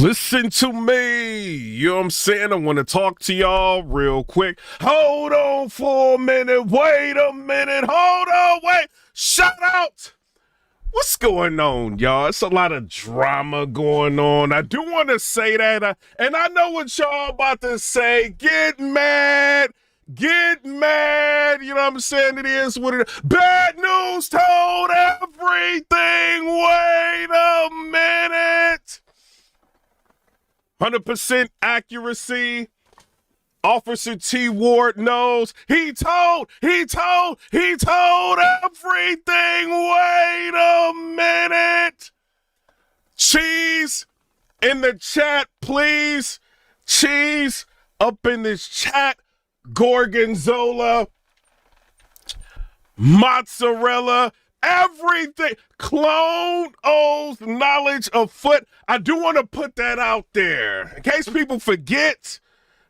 Listen to me, you know what I'm saying? I want to talk to y'all real quick. Hold on for a minute, wait a minute, hold on, wait. Shout out. What's going on, y'all? It's a lot of drama going on. I do want to say that, and I know what y'all about to say. Get mad, you know what I'm saying? It is what it is. Bad news told everything. Wait a minute. 100% accuracy. Officer T. Ward knows. He told everything. Wait a minute. Cheese in the chat, please. Cheese up in this chat. Gorgonzola. Mozzarella. Everything. Clone owes knowledge of foot. I do want to put that out there in case people forget.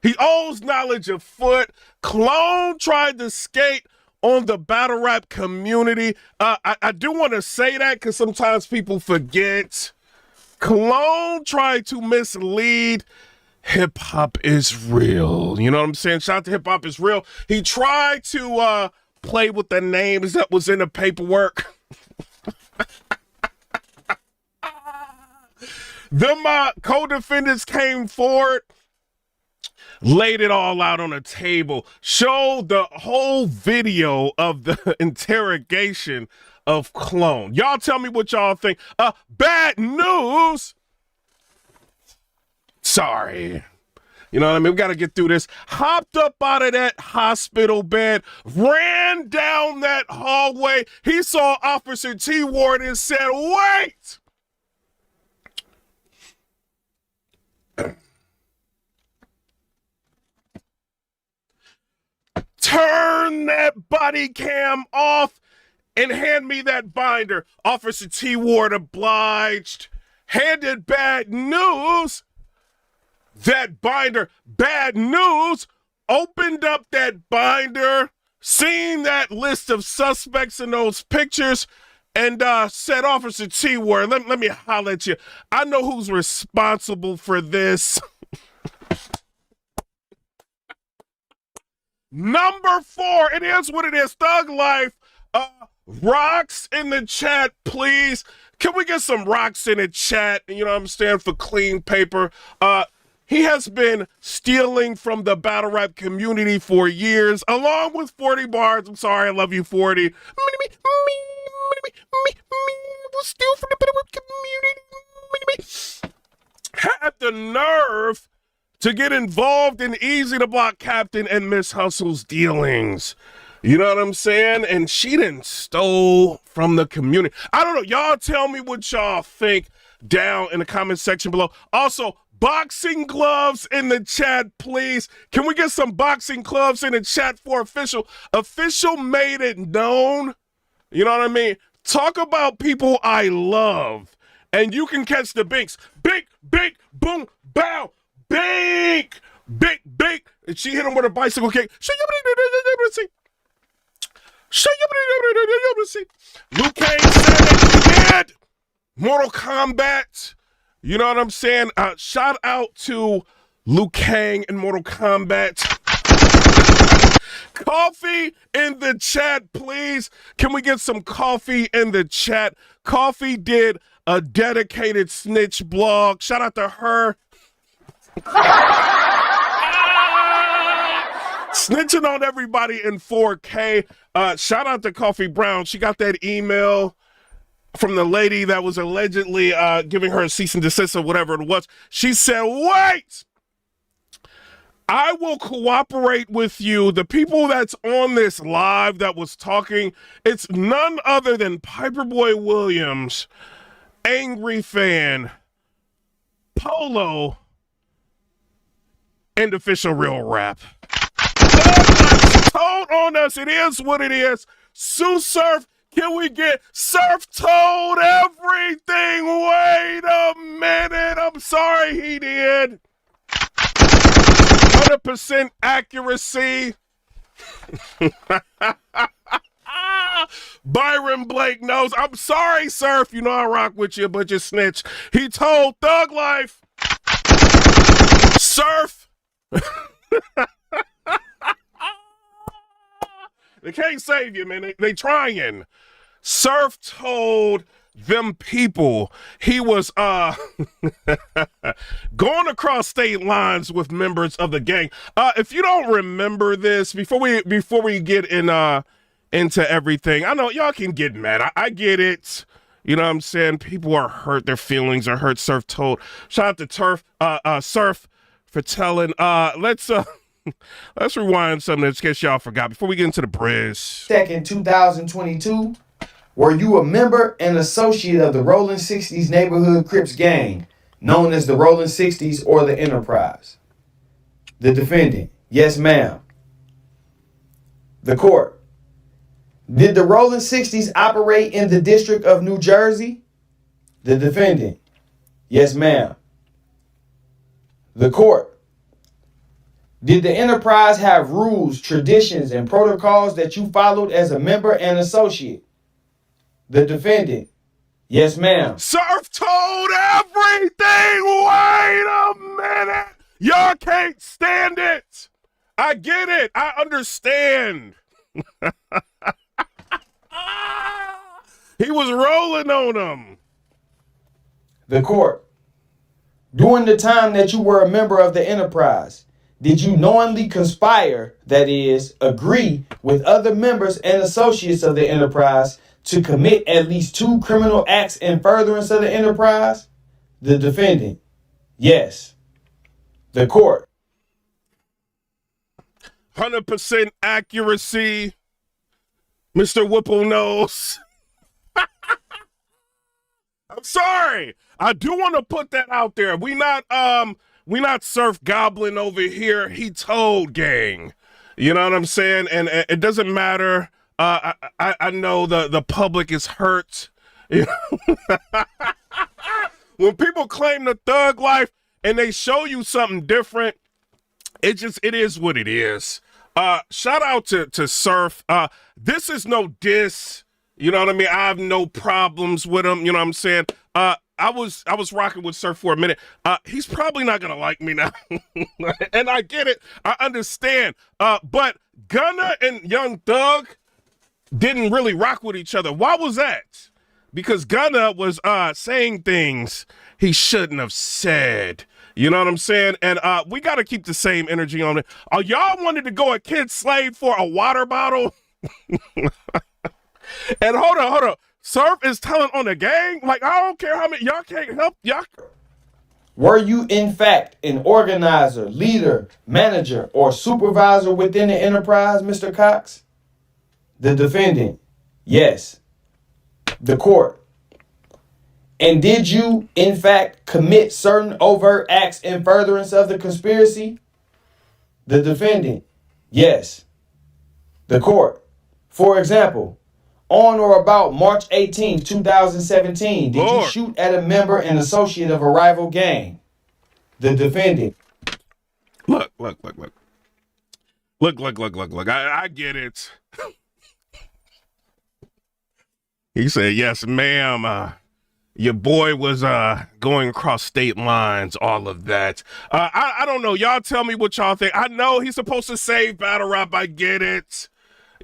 He owes knowledge of foot. Clone tried to skate on the battle rap community. I do want to say that because sometimes people forget. Clone tried to mislead. Hip hop is real. You know what I'm saying? Shout out to Hip Hop is Real. He tried to play with the names that was in the paperwork. Them co-defendants came forward, laid it all out on the table, showed the whole video of the interrogation of Clone. Y'all tell me what y'all think. Bad news. Sorry. You know what I mean? We got to get through this. Hopped up out of that hospital bed, ran down that hallway. He saw Officer T. Ward and said, wait. Turn that body cam off and hand me that binder. Officer T. Ward obliged. Handed bad news. That binder, bad news, opened up that binder, seen that list of suspects in those pictures, and said, Officer T. Ward, let me holler at you. I know who's responsible for this. Number 4, it is what it is. Thug Life, rocks in the chat, please. Can we get some rocks in the chat? You know what I'm saying? For clean paper. He has been stealing from the battle rap community for years, along with 40 bars. I'm sorry, I love you, 40. We'll steal from the battle rap community. Had the nerve to get involved in Easy to Block Captain and Miss Hustle's dealings. You know what I'm saying? And she done stole from the community. I don't know. Y'all tell me what y'all think down in the comment section below. Also, boxing gloves in the chat, please. Can we get some boxing gloves in the chat for official? Official made it known. You know what I mean? Talk about people I love. And you can catch the binks. Bink, bink, boom, bow. Bink, bink, bink. And she hit him with a bicycle kick. Liu Kang said it, he did. Mortal Kombat. You know what I'm saying? Shout out to Liu Kang in Mortal Kombat. Coffee in the chat, please. Can we get some coffee in the chat? Coffee did a dedicated snitch blog. Shout out to her. Snitching on everybody in 4K. Shout out to Coffee Brown. She got that email from the lady that was allegedly giving her a cease and desist or whatever it was. She said, wait, I will cooperate with you. The people that's on this live that was talking, it's none other than PIPERBOY Williams, Angry Fan, Polo, and Official Real Rap. Told on us, it is what it is. Tsu Surf. Can we get Surf told everything? Wait a minute. I'm sorry he did. 100% accuracy. Byron Blake knows. I'm sorry, Surf. You know I rock with you, but you snitch. He told Thug Life Surf. They can't save you, man. They trying. Surf told them people he was going across state lines with members of the gang. If you don't remember this, before we get into everything, I know y'all can get mad. I get it. You know what I'm saying? People are hurt. Their feelings are hurt. Surf told. Shout out to Surf for telling. Let's rewind something in case y'all forgot before we get into the BRIZZ. 2nd, 2022. Were you a member and associate of the Rolling 60s Neighborhood Crips gang, known as the Rolling 60s or the Enterprise? The defendant, yes, ma'am. The court, did the Rolling 60s operate in the District of New Jersey? The defendant, yes, ma'am. The court, did the Enterprise have rules, traditions, and protocols that you followed as a member and associate? The defendant, yes, ma'am. Surf told everything. Wait a minute. Y'all can't stand it. I get it. I understand. He was rolling on them. The court, during the time that you were a member of the Enterprise, did you knowingly conspire, that is, agree with other members and associates of the Enterprise to commit at least 2 criminal acts in furtherance of the Enterprise? The defendant, yes. The court, 100% accuracy, Mr. Whipple Nose. I'm sorry. I do want to put that out there. We not Surf Goblin over here. He told gang. You know what I'm saying? And it doesn't matter. I know the public is hurt. You know? When people claim the thug life and they show you something different, it is what it is. Shout out to Surf. This is no diss. You know what I mean? I have no problems with him. You know what I'm saying? I was rocking with Surf for a minute. He's probably not gonna like me now. And I get it. I understand. But Gunna and Young Thug didn't really rock with each other. Why was that? Because Gunna was saying things he shouldn't have said. You know what I'm saying? And we got to keep the same energy on it. Y'all wanted to go a kid slave for a water bottle? And hold on. Surf is telling on the gang? Like, I don't care how many, y'all can't help, y'all. were you in fact an organizer, leader, manager, or supervisor within the enterprise, Mr. Cox? The defendant, yes. The court, and did you in fact commit certain overt acts in furtherance of the conspiracy? The defendant, yes. The court, for example, on or about March 18, 2017, did you shoot at a member and associate of a rival gang? The defendant. Look. I get it. He said, yes, ma'am. Your boy was going across state lines, all of that. I don't know. Y'all tell me what y'all think. I know he's supposed to save battle rap. I get it.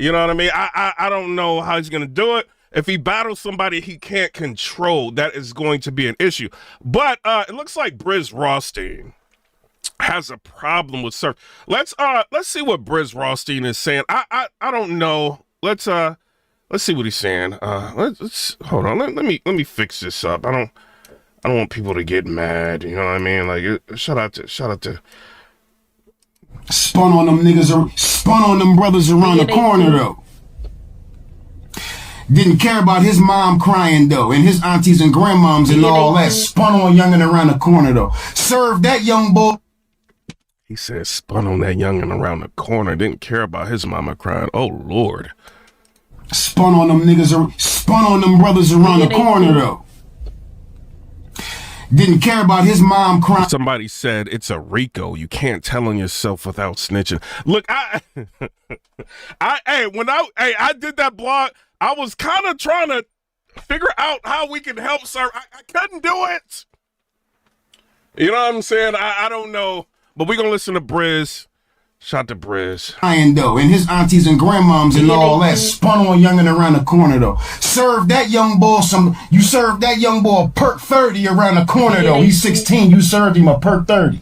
You know what I mean? I don't know how he's going to do it. If he battles somebody he can't control, that is going to be an issue. But it looks like BRIZZ Rawsteen has a problem with Surf. Let's see what BRIZZ Rawsteen is saying. I don't know. Let's see what he's saying. Let's hold on. Let me fix this up. I don't want people to get mad. You know what I mean? Like, shout out to. Spun on them niggas, spun on them brothers around the corner though. Didn't care about his mom crying though, and his aunties and grandmoms and all that. Spun on youngin' around the corner though. Served that young boy. He said spun on that youngin' around the corner. Didn't care about his mama crying. Oh Lord. Spun on them niggas, spun on them brothers around the corner though. Didn't care about his mom crying. Somebody said it's a Rico. You can't tell on yourself without snitching. Look, when I did that blog, I was kind of trying to figure out how we can help Sir. I couldn't do it. You know what I'm saying? I don't know. But we're going to listen to BRIZZ. Shout out to BRIZZ. Crying though, and his aunties and grandmoms and all that spun on youngin' around the corner though. Serve that young boy you served that young boy a perk 30 around the corner though. He's 16, you served him a perk 30.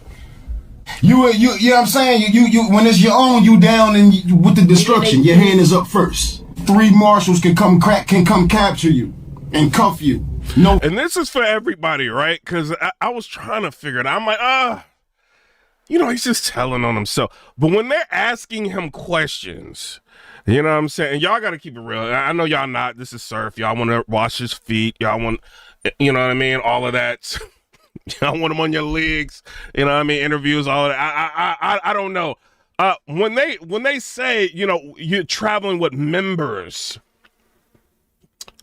You know what I'm saying? You when it's your own, you down and with the destruction. Your hand is up first. 3 marshals can come capture you and cuff you. No. And this is for everybody, right? Because I was trying to figure it out. I'm like, you know, he's just telling on himself. But when they're asking him questions, you know what I'm saying? And y'all got to keep it real. I know y'all not. This is Surf. Y'all want to wash his feet. Y'all want, you know what I mean? All of that. Y'all want him on your legs. You know what I mean? Interviews, all of that. I don't know. When they say, you know, you're traveling with members,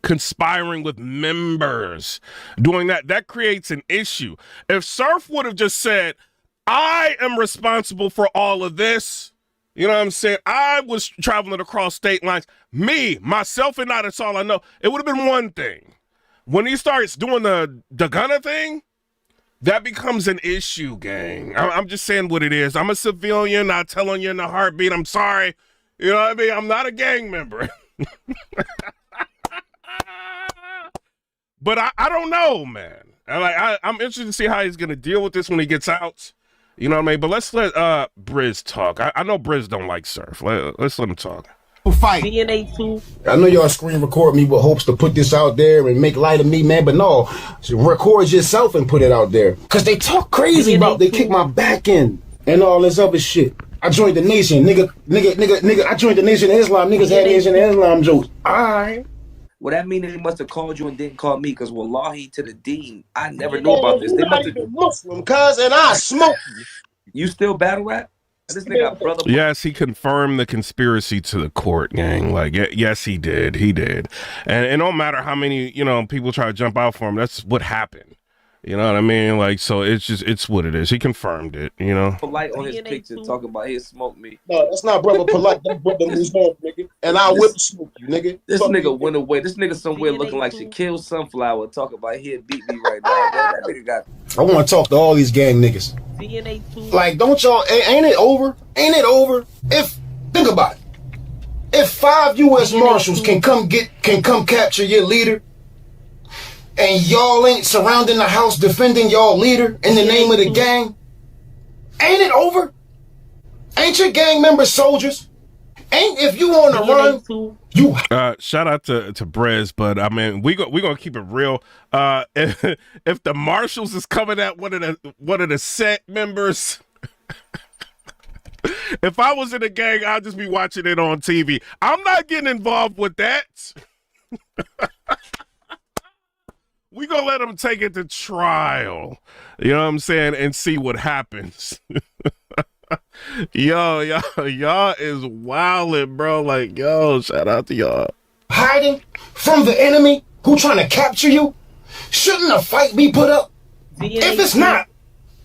conspiring with members, doing that creates an issue. If Surf would have just said, I am responsible for all of this. You know what I'm saying? I was traveling across state lines. Me, myself, and I, that's all I know. It would have been one thing. When he starts doing the gunner thing, that becomes an issue, gang. I'm just saying what it is. I'm a civilian, not telling you in a heartbeat. I'm sorry. You know what I mean? I'm not a gang member. But I don't know, man. I'm interested to see how he's going to deal with this when he gets out. You know what I mean? But let's let BRIZZ talk. I know BRIZZ don't like Surf. Let's let him talk. Fight. I know y'all screen record me with hopes to put this out there and make light of me, man, but no. Record yourself and put it out there. Because they talk crazy about they kick my back in and all this other shit. I joined the nation. Nigga, I joined the Nation of Islam. Niggas had Nation of Islam jokes. Alright. Well, that means they must have called you and didn't call me, because wallahi to the deen, I never knew about this. They must have Muslim, cuz, and I smoke you. You still battle rap? This nigga brother. Yes, he confirmed the conspiracy to the court, gang. Like, yes, he did. He did. And it don't matter how many, you know, people try to jump out for him. That's what happened. You know what I mean? Like, so it's what it is. He confirmed it, you know? Polite on his picture talking about he smoke me. No, that's not brother polite. That's brother Muslim, nigga. And I whip smoke you, nigga. This nigga went away. This nigga somewhere looking like Shaquille Sunflower talking about he'll beat me right now. That nigga got. I want to talk to all these gang niggas. Like, don't y'all, ain't it over? Ain't it over? Think about it. If 5 U.S. Marshals can come capture your leader, and y'all ain't surrounding the house defending y'all leader in the name of the gang, ain't it over? Ain't your gang members soldiers? Ain't if you on the run, you. Shout out to BRIZZ, but I mean we gonna keep it real. If the marshals is coming at one of the set members, if I was in a gang, I'd just be watching it on TV. I'm not getting involved with that. We gonna let them take it to trial. You know what I'm saying? And see what happens. Y'all is wildin', bro. Like, yo, shout out to y'all. Hiding from the enemy who trying to capture you? Shouldn't a fight be put up? If it's not,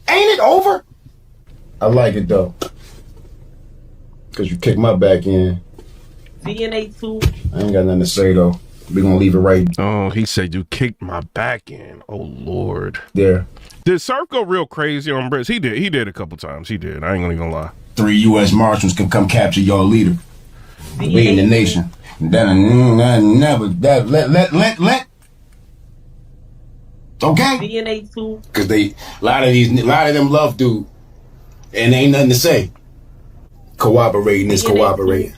ain't it over? I like it though. Cause you kicked my back in. I ain't got nothing to say though. We gonna leave it right. Oh, he said you kicked my back in. Oh Lord. There. Did Surf go real crazy on BRIZZ? He did a couple times. He did. I ain't gonna lie. 3 U.S. Marshals can come capture your leader. We in the nation. Then let. Okay. Cause a lot of them love dude, and ain't nothing to say. Cooperating is cooperating.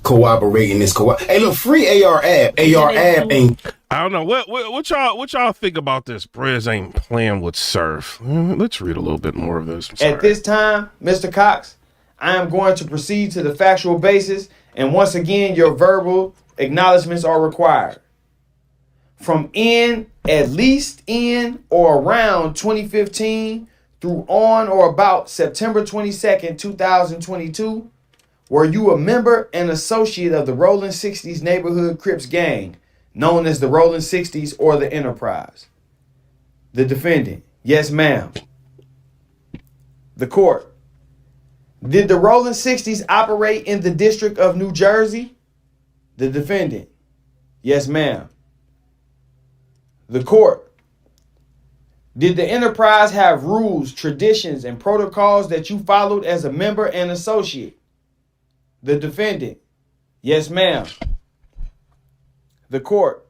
Cooperating is Hey, look, free AR app. AR app ain't. I don't know what y'all think about this. BRIZZ ain't playing with Surf. Let's read a little bit more of this. At this time, Mr. Cox, I am going to proceed to the factual basis, and once again, your verbal acknowledgments are required. From at least in or around 2015 through on or about September 22nd, 2022, were you a member and associate of the Rolling 60s Neighborhood Crips gang, known as the Rolling 60s or the Enterprise? The defendant: yes, ma'am. The court: did the Rolling 60s operate in the District of New Jersey? The defendant: yes, ma'am. The court: Did the enterprise have rules, traditions, and protocols that you followed as a member and associate? The defendant. Yes, ma'am. The court.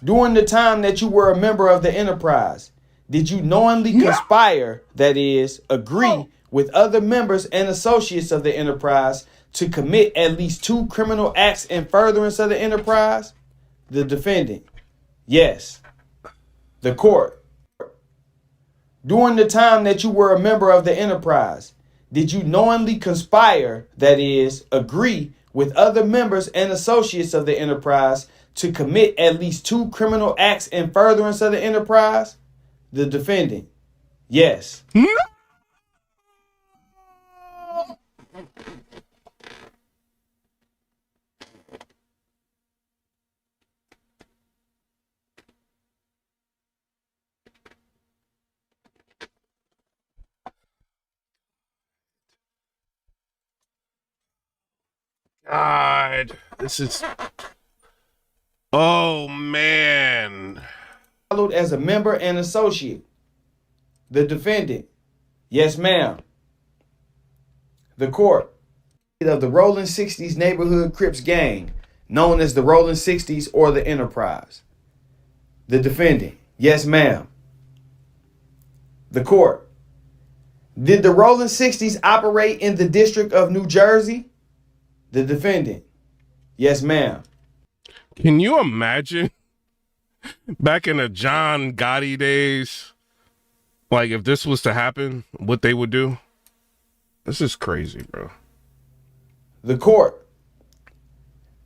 During the time that you were a member of the enterprise, did you knowingly conspire, that is, agree with other members and associates of the enterprise to commit at least 2 criminal acts in furtherance of the enterprise? The defendant. Yes. The court. During the time that you were a member of the enterprise, did you knowingly conspire, that is, agree with other members and associates of the enterprise to commit at least 2 criminal acts in furtherance of the enterprise? The defendant. Yes. God, this is. Oh man. Followed as a member and associate. The defendant. Yes, ma'am. The court. Of the Rolling 60s neighborhood Crips gang, known as the Rolling 60s or the Enterprise. The defendant. Yes, ma'am. The court. Did the Rolling 60s operate in the District of New Jersey? The defendant. Yes, ma'am. Can you imagine back in the John Gotti days, like if this was to happen, what they would do? This is crazy, bro. The court.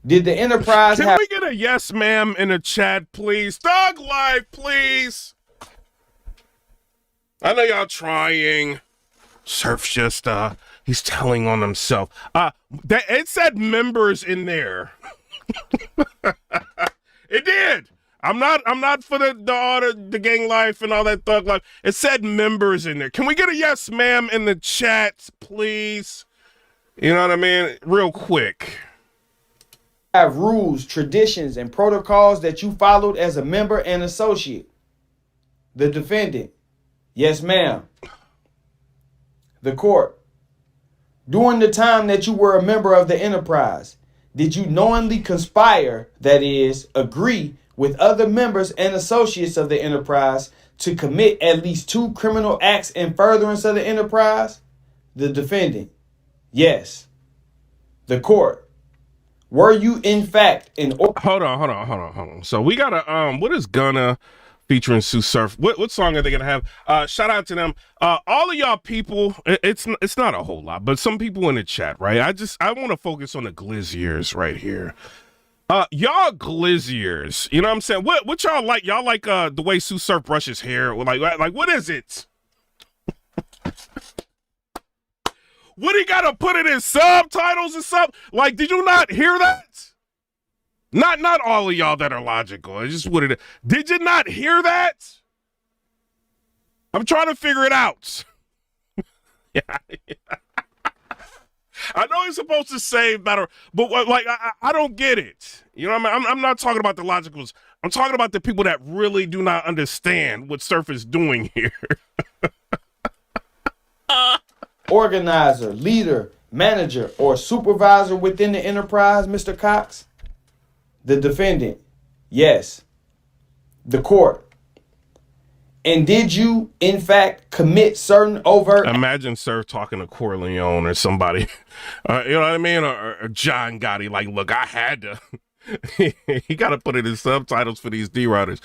Did the enterprise Can have... we get a yes, ma'am, in the chat, please? Thug Life, please. I know y'all trying. Surf's just, he's telling on himself. It said members in there. It did. I'm not for the gang life and all that thug life. It said members in there. Can we get a yes, ma'am, in the chat, please? You know what I mean? Real quick. Have rules, traditions, and protocols that you followed as a member and associate. The defendant. Yes, ma'am. The court. During the time that you were a member of the enterprise, did you knowingly conspire, that is, agree with other members and associates of the enterprise to commit at least 2 criminal acts in furtherance of the enterprise? The defendant. Yes. The court. Were you in fact in... Hold on. So we got a what is Gunna featuring Tsu Surf? What song are they gonna have? Shout out to them. All of y'all people, it's not a whole lot, but some people in the chat, right? I want to focus on the glizziers right here. Y'all glizziers, you know what I'm saying? What y'all like? Y'all like the way Tsu Surf brushes hair? Like what is it? What he gotta put it in subtitles and stuff? Like, did you not hear that? Not all of y'all that are logical. It's just what it is. Did you not hear that? I'm trying to figure it out. Yeah. I know he's supposed to say better, but like I don't get it. You know what I mean? I'm not talking about the logicals. I'm talking about the people that really do not understand what Surf is doing here. Organizer, leader, manager, or supervisor within the enterprise, Mr. Cox? The defendant. Yes. The court. And did you, in fact, commit certain overt... Imagine Surf talking to Corleone or somebody. You know what I mean? Or John Gotti. like, look, I had to. He got to put it in subtitles for these D-Riders.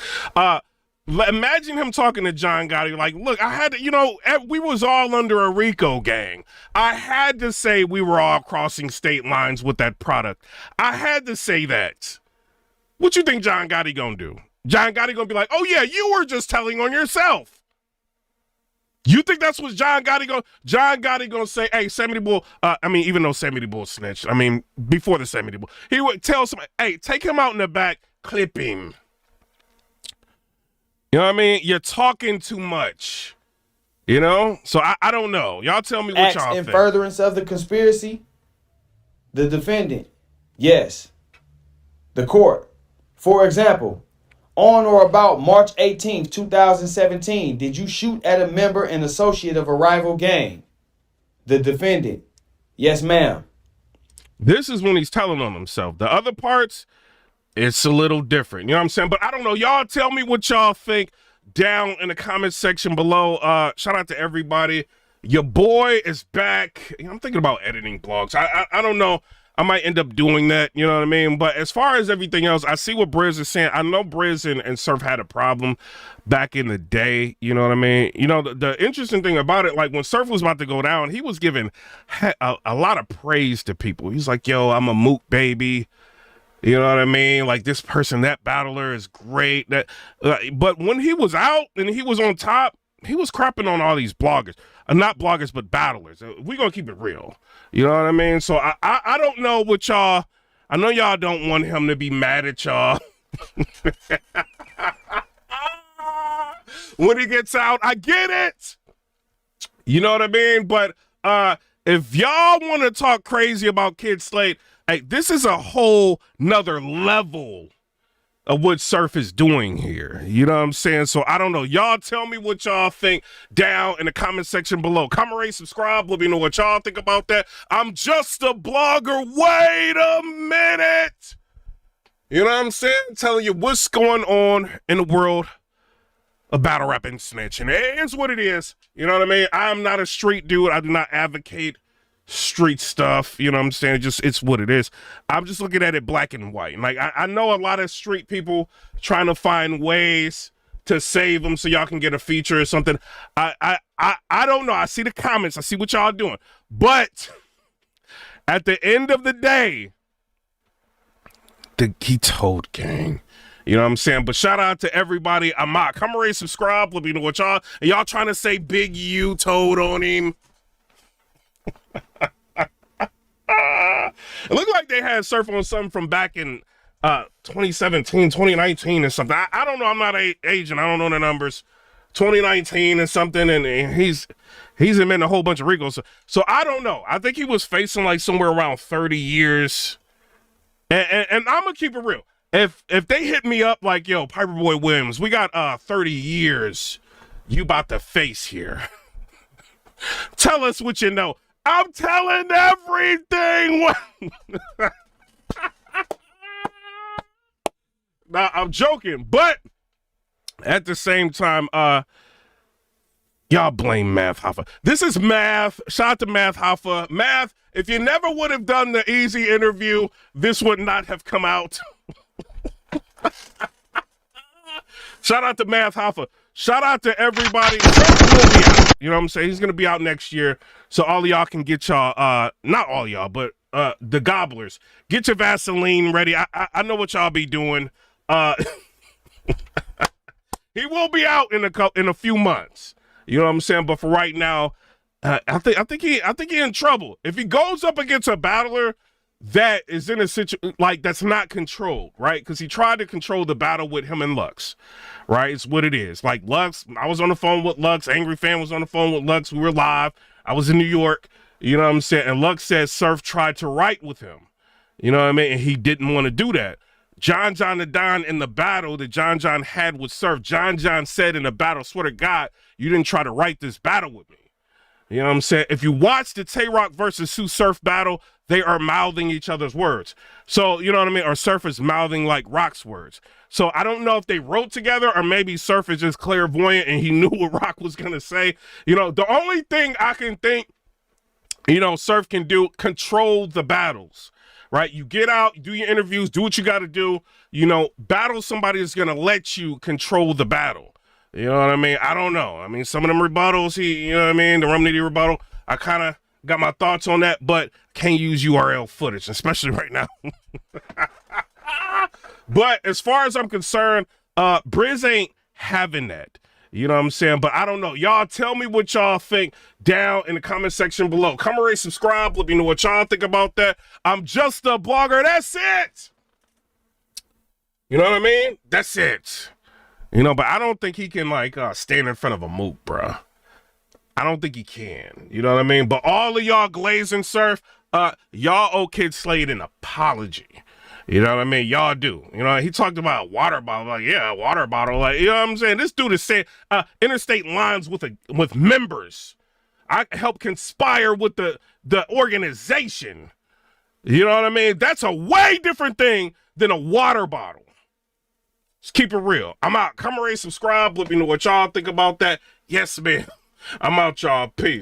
Imagine him talking to John Gotti like, look, I had to, we was all under a RICO gang. I had to say we were all crossing state lines with that product. I had to say that. What you think John Gotti gonna do? John Gotti gonna be like, oh yeah, you were just telling on yourself. You think that's what John Gotti gonna say, hey, Sammy Bull, even though Sammy Bull snitched, before the Sammy Bull, he would tell somebody, hey, take him out in the back, clip him. You know what I mean? You're talking too much. You know? So I don't know. Y'all tell me what y'all think. In furtherance of the conspiracy? The defendant. Yes. The court. For example, On or about March 18th, 2017, did you shoot at a member and associate of a rival gang? The defendant. Yes, ma'am. This is when he's telling on himself. The other parts, it's a little different. You know what I'm saying? But I don't know. Y'all tell me what y'all think down in the comment section below. Shout out to everybody. Your boy is back. I'm thinking about editing blogs. I don't know. I might end up doing that, you know what I mean? But as far as everything else, I see what BRIZZ is saying. I know BRIZZ and Surf had a problem back in the day, you know what I mean? You know, the interesting thing about it, like when Surf was about to go down, he was giving a lot of praise to people. He's like, yo, I'm a moot baby. You know what I mean? Like this person, that battler is great. But when he was out and he was on top, he was crapping on all these bloggers. Not bloggers, but battlers. We're going to keep it real. You know what I mean? So I don't know what y'all... I know y'all don't want him to be mad at y'all. When he gets out, I get it. You know what I mean? But if y'all want to talk crazy about Kid Slade, hey, this is a whole nother level of what Surf is doing here. You know what I'm saying? So I don't know. Y'all tell me what y'all think down in the comment section below. Comment, rate, subscribe. Let me know what y'all think about that. I'm just a blogger. Wait a minute. You know what I'm saying? Telling you what's going on in the world of battle rap and snitching. It's what it is. You know what I mean? I'm not a street dude. I do not advocate street stuff, you know what I'm saying? It's what it is. I'm just looking at it black and white. Like I know a lot of street people trying to find ways to save them so y'all can get a feature or something. I don't know. I see the comments. I see what y'all doing. But at the end of the day, he told gang. You know what I'm saying? But shout out to everybody. I'm out. Come rate, subscribe. Let me know what y'all trying to say Big U told on him. It looked like they had Surf on something from back in 2017, 2019 or something. I don't know. I'm not an agent. I don't know the numbers. 2019 or something, and he's admitting a whole bunch of Rigos. So I don't know. I think he was facing like somewhere around 30 years. And I'm gonna keep it real. If they hit me up like, yo, Piperboy Williams, we got 30 years you about to face here. Tell us what you know. I'm telling everything. Nah, I'm joking, but at the same time, y'all blame Math HOFFA. This is Math. Shout out to Math HOFFA. Math, if you never would have done the easy interview, this would not have come out. Shout out to Math HOFFA. Shout out to everybody. Will be out. You know what I'm saying? He's going to be out next year. So all of y'all can get y'all, not all y'all, but the gobblers, get your Vaseline ready. I know what y'all be doing. He will be out in a few months. You know what I'm saying? But for right now, I think he in trouble. If he goes up against a battler that is in a situation like that's not controlled, right? Because he tried to control the battle with him and Lux, right? It's what it is. Like Lux, I was on the phone with Lux. Angry Fan was on the phone with Lux. We were live. I was in New York. You know what I'm saying? And Lux said Surf tried to write with him. You know what I mean? And he didn't want to do that. John the Don in the battle that John had with Surf, John said in the battle, swear to God, you didn't try to write this battle with me. You know what I'm saying? If you watch the Tay-Rock versus Tsu Surf battle, they are mouthing each other's words. So, you know what I mean? Or Surf is mouthing like Rock's words. So I don't know if they wrote together or maybe Surf is just clairvoyant and he knew what Rock was going to say. You know, the only thing I can think, you know, Surf can do, control the battles, right? You get out, do your interviews, do what you got to do, you know, battle somebody that's going to let you control the battle. You know what I mean? I don't know. I mean, some of them rebuttals, you know what I mean? The Rum Nitty rebuttal, I kind of got my thoughts on that, but can't use URL footage, especially right now. But as far as I'm concerned, BRIZZ ain't having that. You know what I'm saying? But I don't know. Y'all tell me what y'all think down in the comment section below. Comment, rate, subscribe. Let me know what y'all think about that. I'm just a blogger. That's it. You know what I mean? That's it. You know, but I don't think he can, like, stand in front of a moot, bro. I don't think he can. You know what I mean? But all of y'all glazing Surf, y'all owe Kid Slade an apology. You know what I mean? Y'all do. You know, he talked about water bottle. Like, yeah, water bottle. Like, you know what I'm saying? This dude is saying interstate lines with members. I help conspire with the organization. You know what I mean? That's a way different thing than a water bottle. Let's keep it real. I'm out. Come rate, subscribe. Let me know what y'all think about that. Yes, man. I'm out, y'all. Peace.